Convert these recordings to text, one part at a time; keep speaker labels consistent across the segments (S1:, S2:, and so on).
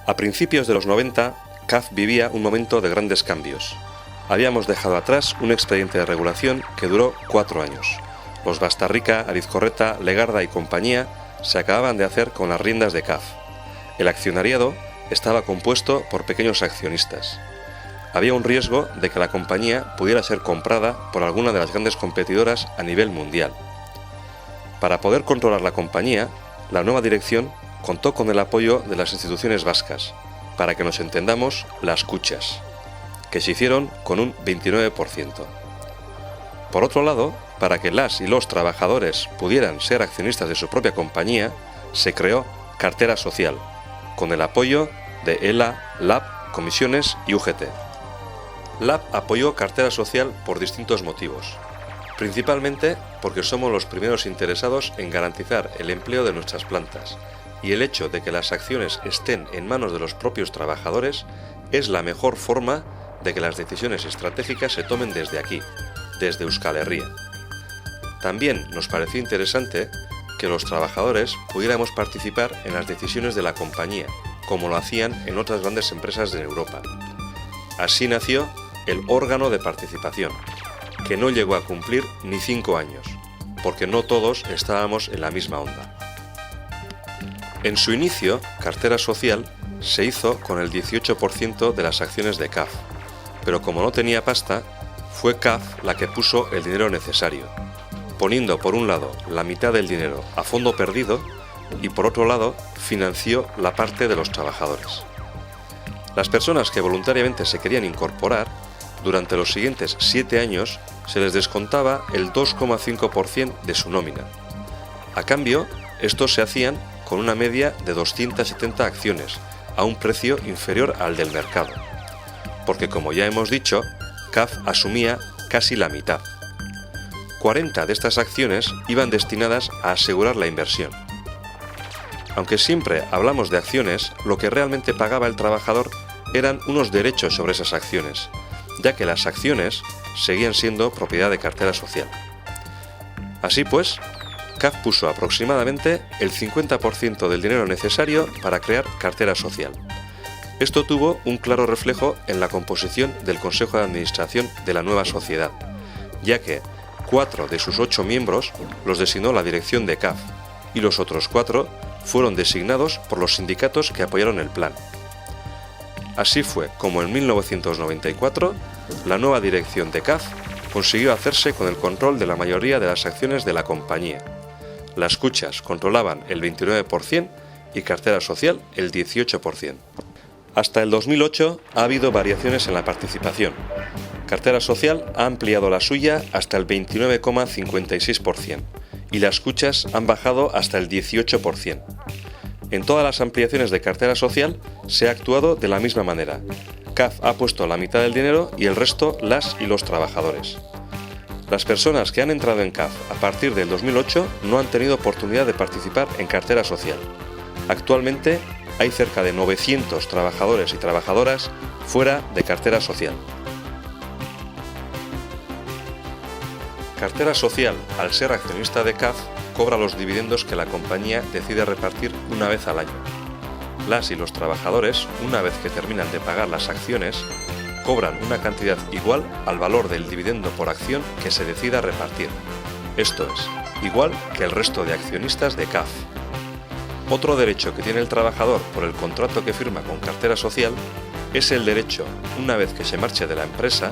S1: A principios de los 90, CAF vivía un momento de grandes cambios. Habíamos dejado atrás un expediente de regulación que duró 4 años. Los Bastarrica, Arizcorreta, Legarda y compañía se acababan de hacer con las riendas de CAF. El accionariado estaba compuesto por pequeños accionistas. Había un riesgo de que la compañía pudiera ser comprada por alguna de las grandes competidoras a nivel mundial. Para poder controlar la compañía, la nueva dirección contó con el apoyo de las instituciones vascas, para que nos entendamos, las Kutxas, que se hicieron con un 29%. Por otro lado, para que las y los trabajadores pudieran ser accionistas de su propia compañía, se creó Cartera Social, con el apoyo de ELA, LAB, Comisiones y UGT. LAB apoyó Cartera Social por distintos motivos, principalmente porque somos los primeros interesados en garantizar el empleo de nuestras plantas, y el hecho de que las acciones estén en manos de los propios trabajadores es la mejor forma de que las decisiones estratégicas se tomen desde aquí, desde Euskal Herria. También nos pareció interesante que los trabajadores pudiéramos participar en las decisiones de la compañía, como lo hacían en otras grandes empresas de Europa. Así nació el órgano de participación, que no llegó a cumplir ni 5 años, porque no todos estábamos en la misma onda. En su inicio, Cartera Social se hizo con el 18% de las acciones de CAF, pero como no tenía pasta, fue CAF la que puso el dinero necesario, poniendo por un lado la mitad del dinero a fondo perdido y por otro lado financió la parte de los trabajadores. Las personas que voluntariamente se querían incorporar, durante los siguientes 7 años se les descontaba el 2,5% de su nómina. A cambio, estos se hacían con una media de 270 acciones, a un precio inferior al del mercado, porque como ya hemos dicho, CAF asumía casi la mitad. 40 de estas acciones iban destinadas a asegurar la inversión. Aunque siempre hablamos de acciones, lo que realmente pagaba el trabajador eran unos derechos sobre esas acciones, ya que las acciones seguían siendo propiedad de Cartera Social. Así pues, CAF puso aproximadamente el 50% del dinero necesario para crear Cartera Social. Esto tuvo un claro reflejo en la composición del Consejo de Administración de la nueva sociedad, ya que 4 de sus 8 miembros los designó la dirección de CAF y los otros 4 fueron designados por los sindicatos que apoyaron el plan. Así fue como en 1994 la nueva dirección de CAF consiguió hacerse con el control de la mayoría de las acciones de la compañía. Las Kutxas controlaban el 29% y Cartera Social el 18%. Hasta el 2008 ha habido variaciones en la participación. Cartera Social ha ampliado la suya hasta el 29,56% y las Kutxas han bajado hasta el 18%. En todas las ampliaciones de Cartera Social se ha actuado de la misma manera. CAF ha puesto la mitad del dinero y el resto las y los trabajadores. Las personas que han entrado en CAF a partir del 2008 no han tenido oportunidad de participar en Cartera Social. Actualmente hay cerca de 900 trabajadores y trabajadoras fuera de Cartera Social. Cartera Social, al ser accionista de CAF, cobra los dividendos que la compañía decide repartir una vez al año. Las y los trabajadores, una vez que terminan de pagar las acciones, cobran una cantidad igual al valor del dividendo por acción que se decida repartir. Esto es, igual que el resto de accionistas de CAF. Otro derecho que tiene el trabajador por el contrato que firma con Cartera Social es el derecho, una vez que se marche de la empresa,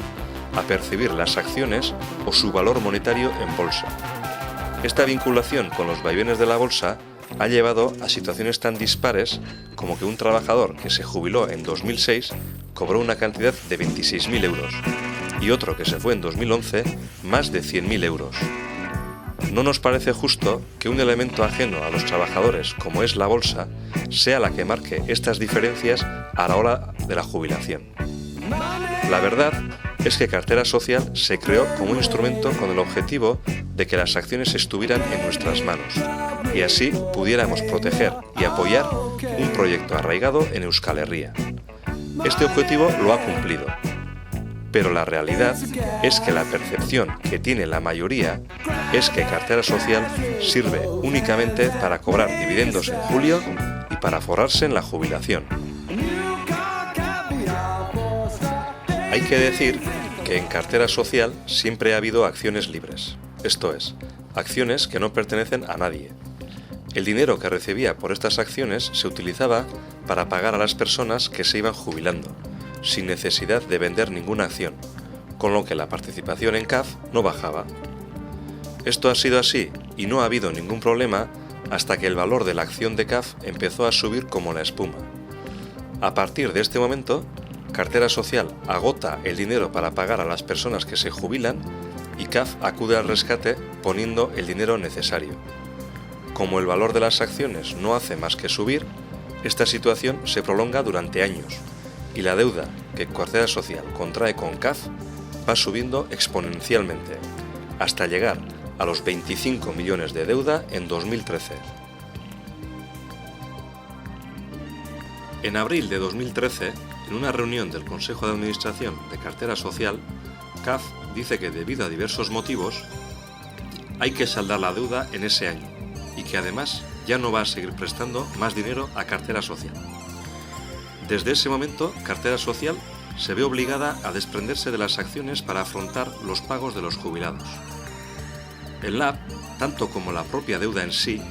S1: a percibir las acciones o su valor monetario en bolsa. Esta vinculación con los vaivenes de la bolsa ha llevado a situaciones tan dispares como que un trabajador que se jubiló en 2006 cobró una cantidad de 26.000 euros y otro que se fue en 2011 más de 100.000 euros. No nos parece justo que un elemento ajeno a los trabajadores como es la bolsa sea la que marque estas diferencias a la hora de la jubilación. La verdad es que Cartera Social se creó como un instrumento con el objetivo de que las acciones estuvieran en nuestras manos y así pudiéramos proteger y apoyar un proyecto arraigado en Euskal Herria. Este objetivo lo ha cumplido, pero la realidad es que la percepción que tiene la mayoría es que Cartera Social sirve únicamente para cobrar dividendos en julio y para forrarse en la jubilación. Hay que decir que en cartera social siempre ha habido acciones libres, esto es, acciones que no pertenecen a nadie. El dinero que recibía por estas acciones se utilizaba para pagar a las personas que se iban jubilando, sin necesidad de vender ninguna acción, con lo que la participación en CAF no bajaba. Esto ha sido así y no ha habido ningún problema hasta que el valor de la acción de CAF empezó a subir como la espuma. A partir de este momento, Cartera Social agota el dinero para pagar a las personas que se jubilan y CAF acude al rescate poniendo el dinero necesario. Como el valor de las acciones no hace más que subir, esta situación se prolonga durante años y la deuda que Cartera Social contrae con CAF va subiendo exponencialmente, hasta llegar a los 25 millones de deuda en 2013. En abril de 2013, en una reunión del Consejo de Administración de Cartera Social, CAF dice que debido a diversos motivos hay que saldar la deuda en ese año y que además ya no va a seguir prestando más dinero a Cartera Social. Desde ese momento, Cartera Social se ve obligada a desprenderse de las acciones para afrontar los pagos de los jubilados. En LAB, tanto como la propia deuda en sí,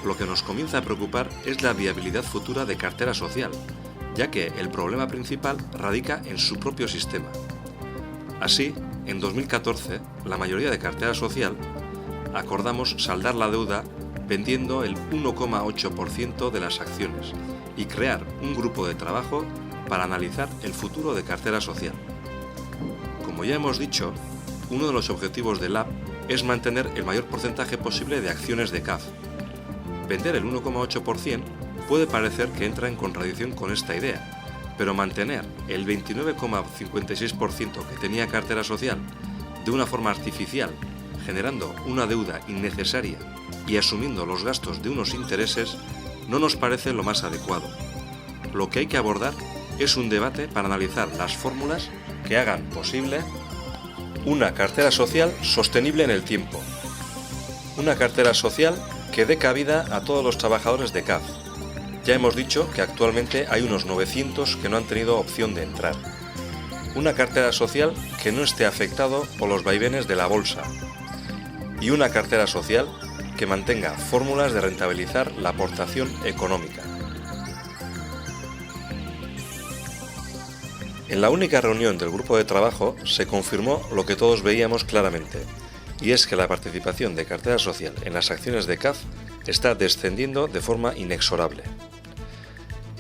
S1: lo que nos comienza a preocupar es la viabilidad futura de Cartera Social, ya que el problema principal radica en su propio sistema. Así, en 2014, la mayoría de Cartera Social acordamos saldar la deuda vendiendo el 1,8% de las acciones y crear un grupo de trabajo para analizar el futuro de Cartera Social. Como ya hemos dicho, uno de los objetivos de LAB es mantener el mayor porcentaje posible de acciones de CAF. Vender el 1,8% puede parecer que entra en contradicción con esta idea, pero mantener el 29,56% que tenía Cartera Social de una forma artificial, generando una deuda innecesaria y asumiendo los gastos de unos intereses, no nos parece lo más adecuado. Lo que hay que abordar es un debate para analizar las fórmulas que hagan posible una cartera social sostenible en el tiempo. Una cartera social que dé cabida a todos los trabajadores de CAF. Ya hemos dicho que actualmente hay unos 900 que no han tenido opción de entrar. Una cartera social que no esté afectado por los vaivenes de la bolsa. Y una cartera social que mantenga fórmulas de rentabilizar la aportación económica. En la única reunión del grupo de trabajo se confirmó lo que todos veíamos claramente, y es que la participación de Cartera Social en las acciones de CAF está descendiendo de forma inexorable.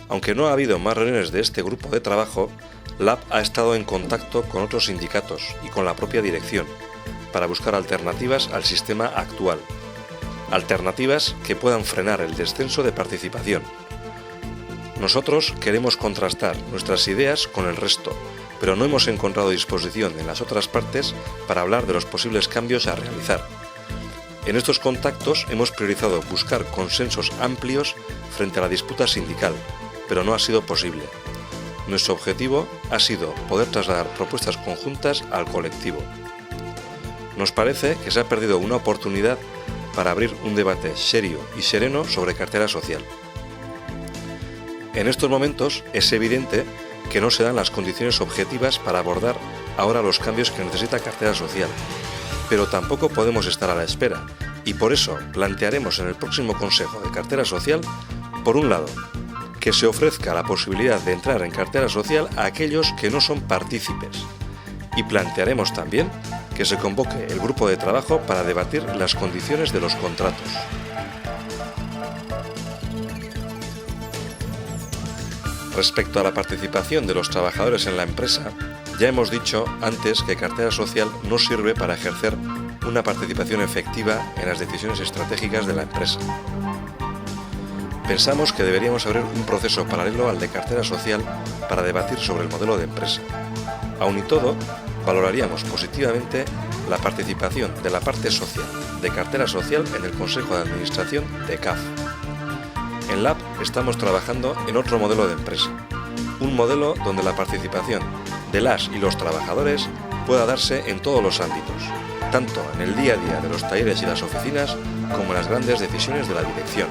S1: Aunque no ha habido más reuniones de este grupo de trabajo, LAB ha estado en contacto con otros sindicatos y con la propia dirección para buscar alternativas al sistema actual, alternativas que puedan frenar el descenso de participación. Nosotros queremos contrastar nuestras ideas con el resto, pero no hemos encontrado disposición en las otras partes para hablar de los posibles cambios a realizar. En estos contactos hemos priorizado buscar consensos amplios frente a la disputa sindical, pero no ha sido posible. Nuestro objetivo ha sido poder trasladar propuestas conjuntas al colectivo. Nos parece que se ha perdido una oportunidad para abrir un debate serio y sereno sobre cartera social. En estos momentos es evidente que no se dan las condiciones objetivas para abordar ahora los cambios que necesita cartera social, pero tampoco podemos estar a la espera y por eso plantearemos en el próximo Consejo de Cartera Social, por un lado, que se ofrezca la posibilidad de entrar en cartera social a aquellos que no son partícipes y plantearemos también que se convoque el grupo de trabajo para debatir las condiciones de los contratos. Respecto a la participación de los trabajadores en la empresa, ya hemos dicho antes que cartera social no sirve para ejercer una participación efectiva en las decisiones estratégicas de la empresa. Pensamos que deberíamos abrir un proceso paralelo al de cartera social para debatir sobre el modelo de empresa. Aun y todo, valoraríamos positivamente la participación de la parte social de cartera social en el Consejo de Administración de CAF. En LAB estamos trabajando en otro modelo de empresa, un modelo donde la participación de las y los trabajadores pueda darse en todos los ámbitos, tanto en el día a día de los talleres y las oficinas como en las grandes decisiones de la dirección.